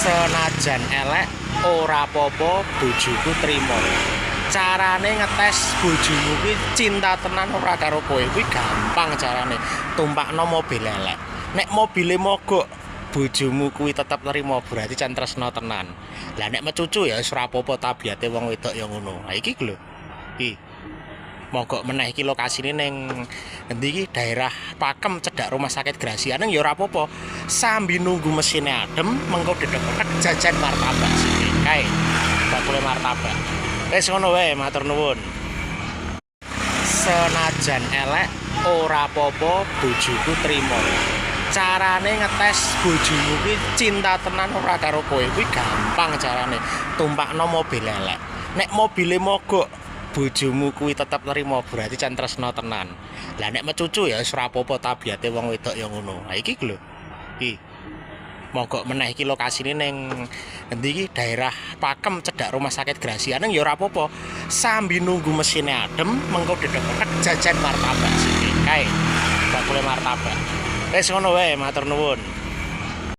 Senajan elek ora apa-apa bojoku trimo. Carane ngetes bojomu kuwi cinta tenan ora karo kowe kuwi gampang carane. Tumpakno mobil elek. Nek mobile mogok bojomu kuwi tetep trimo berarti can tresno tenan. Lah nek mecucu ya wis ora apa-apa tabiate wong wedok ya ngono. Ha iki lho. Iki mogok meneh iki lokasine ning endi iki daerah Pakem cedhak Rumah Sakit Gracia ning ya ora apa-apa. Sambil nunggu mesine adem mengko dedek-dedek jajan martabak sithik kae. Bakule martabak. Wis ngono wae, matur nuwun. Senajan elek ora apa-apa bojoku trimo. Carane ngetes bojomu kuwi cinta tenan ora karo kowe kuwi gampang carane. Tumpakno mobil elek. Nek mobile mogok bojomu kuwi tetep trimo berarti can tresno tenan. Lah nek mecucu ya wis ora apa-apa tabiate wong wedok ya ngono. Ha iki lho. Iki mogok meneh iki lokasine ning endi iki daerah Pakem cedhak Rumah Sakit Gracia ning ya ora apa-apa. Sambil nunggu mesine adem mengko dedek-dedek jajan martabak sithik kae. Bakule martabak. Wis ngono wae, matur nuwun.